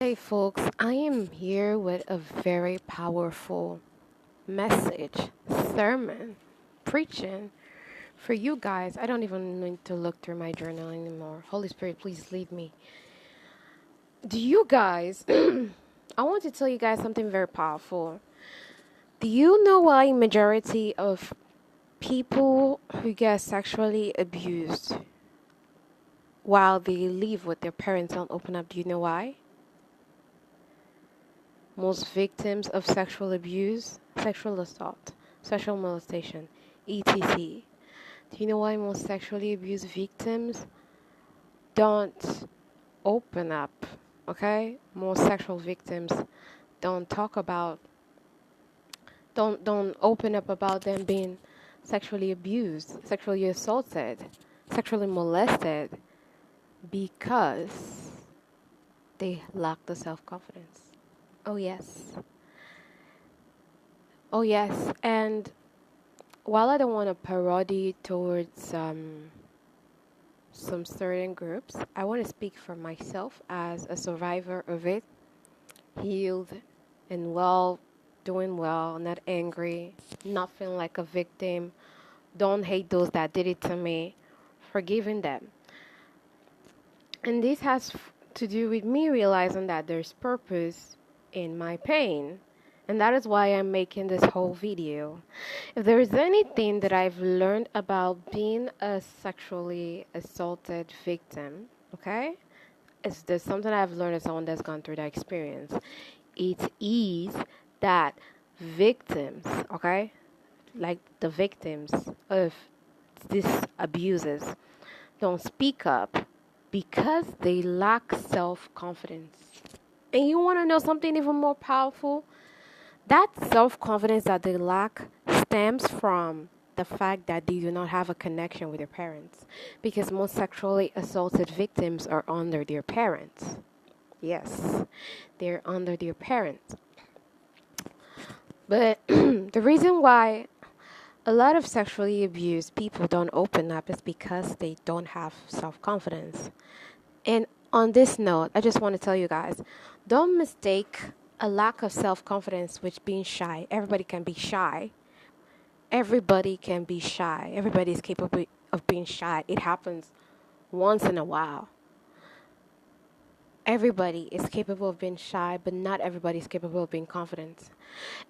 Hey folks, I am here with a very powerful message, sermon, preaching for you guys. I don't even need to look through my journal anymore. Holy Spirit, please lead me. Do you guys, I want to tell you guys something very powerful. Do you know why majority of people who get sexually abused while they live with their parents don't open up? Do you know why? Most victims of sexual abuse, sexual assault, sexual molestation, etc. Do you know why most sexually abused victims don't open up? Okay? Most sexual victims don't talk about don't open up about them being sexually abused, sexually assaulted, sexually molested because they lack the self-confidence. Oh yes. Oh yes, and while I don't want to parody towards some certain groups, I want to speak for myself as a survivor of it, healed and well, doing well, not angry, not feeling like a victim. Don't hate those that did it to me, forgiving them. And this has to do with me realizing that there's purpose in my pain. And that is why I'm making this whole video. If there is anything that I've learned about being a sexually assaulted victim, okay? If there's something I've learned as someone that's gone through that experience, it is that victims, okay? Like the victims of these abuses don't speak up because they lack self-confidence. And you want to know something even more powerful? That self-confidence that they lack stems from the fact that they do not have a connection with their parents. Because most sexually assaulted victims are under their parents. Yes, they're under their parents. But the reason why a lot of sexually abused people don't open up is because they don't have self-confidence. And on this note, I just want to tell you guys, don't mistake a lack of self-confidence with being shy. Everybody can be shy. Everybody can be shy. Everybody is capable of being shy. It happens once in a while. Everybody is capable of being shy, but not everybody is capable of being confident.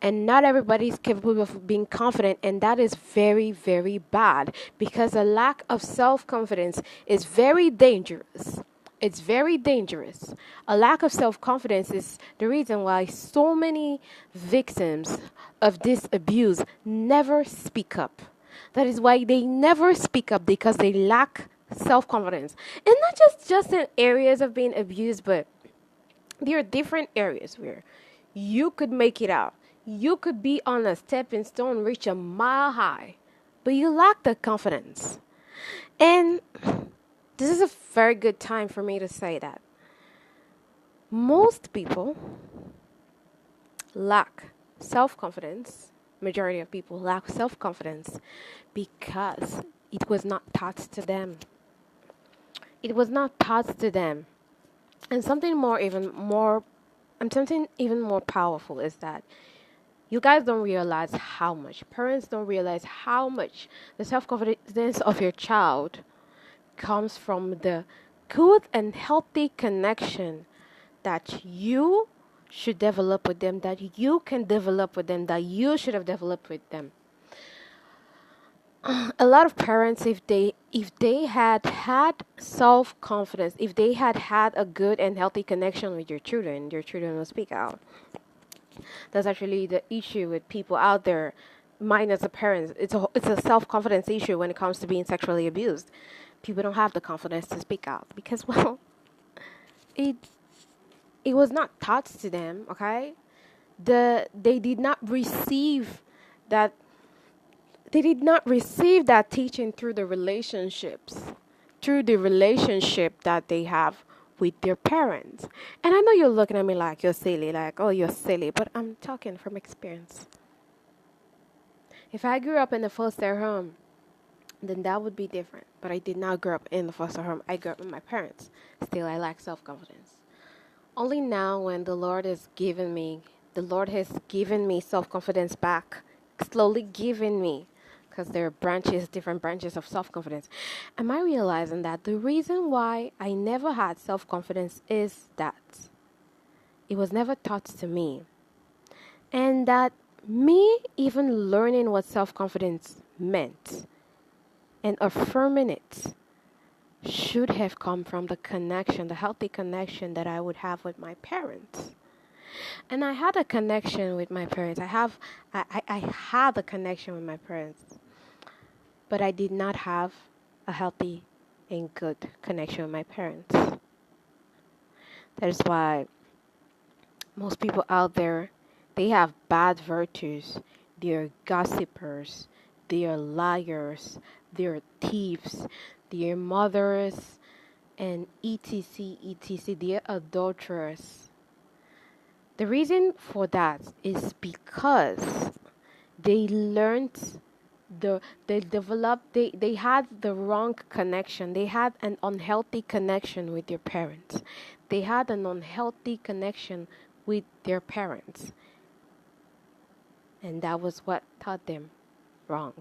And not everybody is capable of being confident, and that is very, very bad because a lack of self-confidence is very dangerous. It's very dangerous. A lack of self-confidence is the reason why so many victims of this abuse never speak up. That is why they never speak up because they lack self-confidence. And not just in areas of being abused, but there are different areas where you could make it out. You could be on a stepping stone, reach a mile high, but you lack the confidence. And this is a very good time for me to say that most people lack self-confidence. Majority of people lack self-confidence because it was not taught to them. It was not taught to them. And something even more powerful is that you guys don't realize how much, parents don't realize how much the self-confidence of your child comes from the good and healthy connection that you should develop with them, that you can develop with them, that you should have developed with them. A lot of parents, if they had self-confidence, if they had a good and healthy connection with your children will speak out. That's actually the issue with people out there, minus the parents. It's a self-confidence issue when it comes to being sexually abused. People don't have the confidence to speak out because, well, it was not taught to them. Okay, they did not receive that. They did not receive that teaching through the relationships, through the relationship that they have with their parents. And I know you're looking at me like you're silly, like, oh, you're silly, but I'm talking from experience. If I grew up in a foster home, then that would be different. But I did not grow up in the foster home. I grew up with my parents. Still, I lack self-confidence. Only now when the Lord has given me self-confidence back, slowly given me, because there are different branches of self-confidence. Am I realizing that the reason why I never had self-confidence is that it was never taught to me. And that me even learning what self-confidence meant and affirming it should have come from the connection, the healthy connection that I would have with my parents. And I had a connection with my parents. I had a connection with my parents, but I did not have a healthy and good connection with my parents. That is why most people out there, they have bad virtues. They're gossipers, they're liars, they're thieves, they're mothers, and etc. etc. They're adulterers. The reason for that is because they learned they had the wrong connection. They had an unhealthy connection with their parents. They had an unhealthy connection with their parents. And that was what taught them wrong.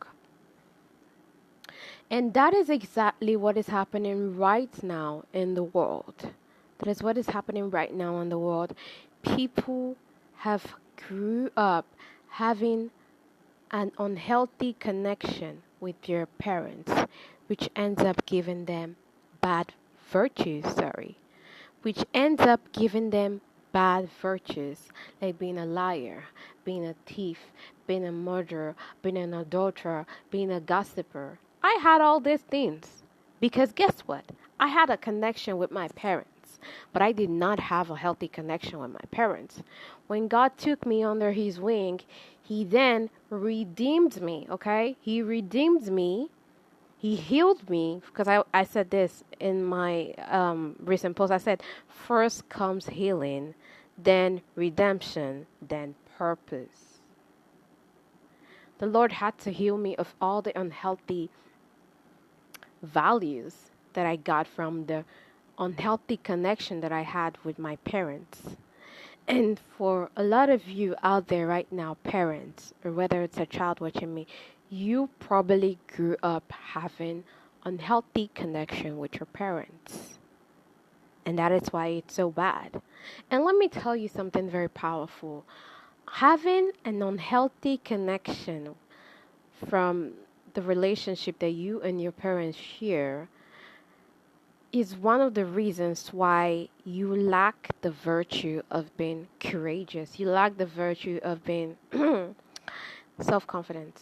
And that is exactly what is happening right now in the world. That is what is happening right now in the world. People have grew up having an unhealthy connection with their parents, which ends up giving them bad virtues, which ends up giving them bad virtues, like being a liar, being a thief, being a murderer, being an adulterer, being a gossiper. I had all these things because guess what? I had a connection with my parents, but I did not have a healthy connection with my parents. When God took me under his wing, he then redeemed me, okay? He redeemed me. He healed me because I said this in my recent post. I said, first comes healing, then redemption, then purpose. The Lord had to heal me of all the unhealthy values that I got from the unhealthy connection that I had with my parents. And for a lot of you out there right now, parents, or whether it's a child watching me, you probably grew up having unhealthy connection with your parents. And that is why it's so bad. And let me tell you something very powerful. Having an unhealthy connection from the relationship that you and your parents share is one of the reasons why you lack the virtue of being courageous. You lack the virtue of being self-confident.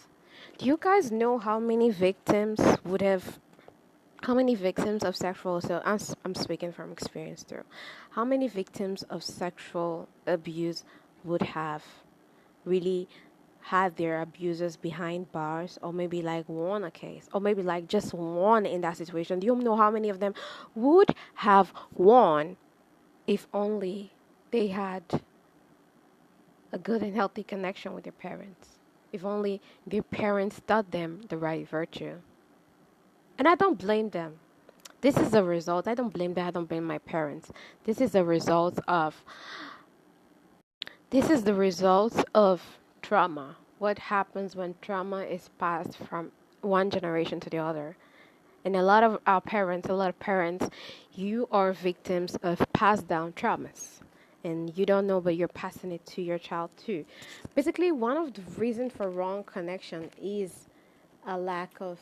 Do you guys know how many victims of sexual assault, I'm speaking from experience through, how many victims of sexual abuse would have really had their abusers behind bars, or maybe like won a case, or maybe like just won in that situation? Do you know how many of them would have won if only they had a good and healthy connection with their parents? If only their parents taught them the right virtue. And I don't blame them. This is a result. I don't blame them. I don't blame my parents. This is the result of trauma. What happens when trauma is passed from one generation to the other? And a lot of parents, you are victims of passed down traumas. And you don't know, but you're passing it to your child too. Basically, one of the reasons for wrong connection is the lack of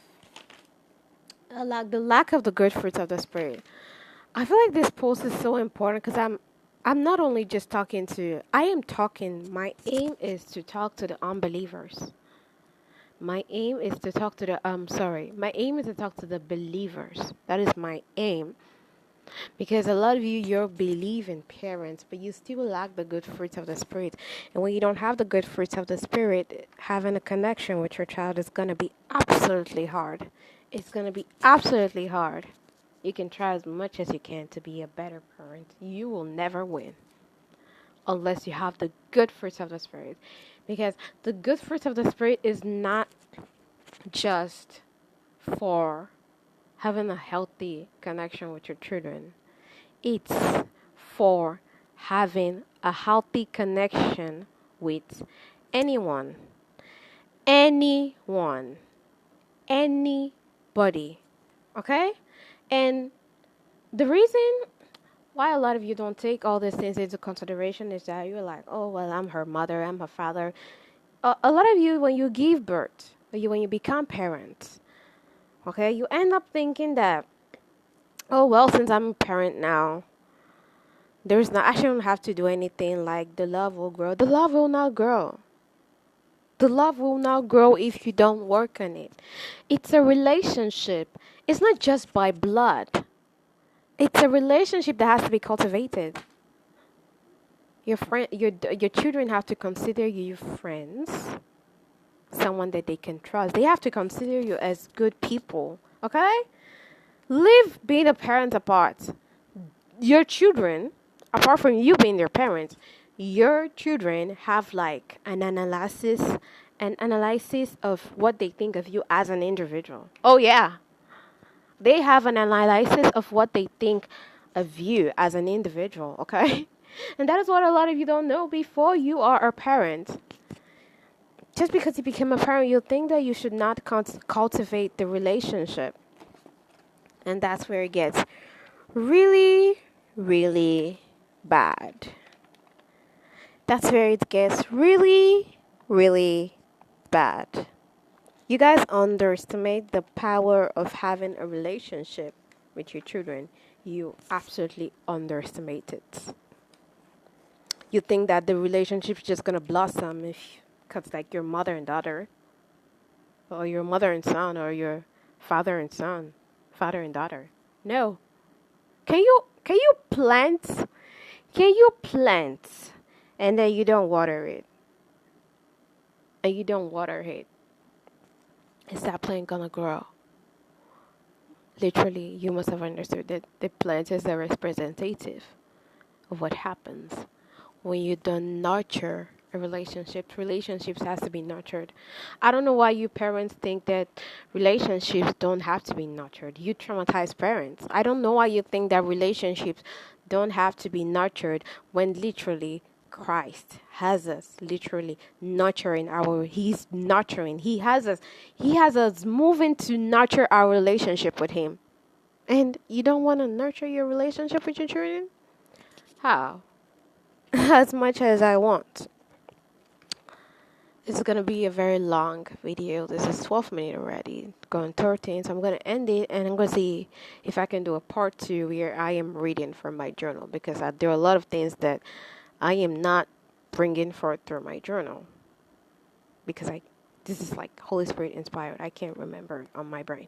the good fruits of the spirit. I feel like this post is so important because I'm not only just my aim is to talk to the unbelievers. My aim is to talk to the believers. That is my aim. Because a lot of you believe in parents, but you still lack the good fruits of the spirit. And when you don't have the good fruits of the spirit, having a connection with your child is going to be absolutely hard. It's going to be absolutely hard. You can try as much as you can to be a better parent. You will never win unless you have the good fruits of the spirit. Because the good fruits of the spirit is not just for having a healthy connection with your children. It's for having a healthy connection with anyone, anyone, anybody. Okay? And the reason why a lot of you don't take all these things into consideration is that you're like, oh, well, I'm her mother, I'm her father. A lot of you, when you give birth, when you become parents, okay, you end up thinking that, oh, well, since I'm a parent now, I shouldn't have to do anything, like the love will grow. The love will not grow. The love will not grow if you don't work on it. It's a relationship. It's not just by blood. It's a relationship that has to be cultivated. Your children have to consider you friends, someone that they can trust. They have to consider you as good people. Okay? Leave being a parent apart. Your children, apart from you being their parents, your children have like an analysis of what they think of you as an individual. Oh yeah. They have an analysis of what they think of you as an individual, okay? And that is what a lot of you don't know before you are a parent. Just because you become a parent, you think that you should not cultivate the relationship. And that's where it gets really, really bad. That's where it gets really, really bad. You guys underestimate the power of having a relationship with your children. You absolutely underestimate it. You think that the relationship's just gonna blossom because like your mother and daughter, or your mother and son, or your father and son, father and daughter. No. Can you plant? Can you plant and then you don't water it? And you don't water it. Is that plant gonna grow? Literally, you must have understood that the plant is a representative of what happens when you don't nurture a relationship. Relationships has to be nurtured. I don't know why you parents think that relationships don't have to be nurtured. You traumatize parents. I don't know why you think that relationships don't have to be nurtured when literally Christ has us literally nurturing he's nurturing. He has us moving to nurture our relationship with him. And you don't want to nurture your relationship with your children? How? As much as I want. It's going to be a very long video. This is 12 minutes already, going 13. So I'm going to end it and I'm going to see if I can do a part 2 where I am reading from my journal, because there are a lot of things that I am not bringing forth through my journal because this is like Holy Spirit inspired. I can't remember on my brain.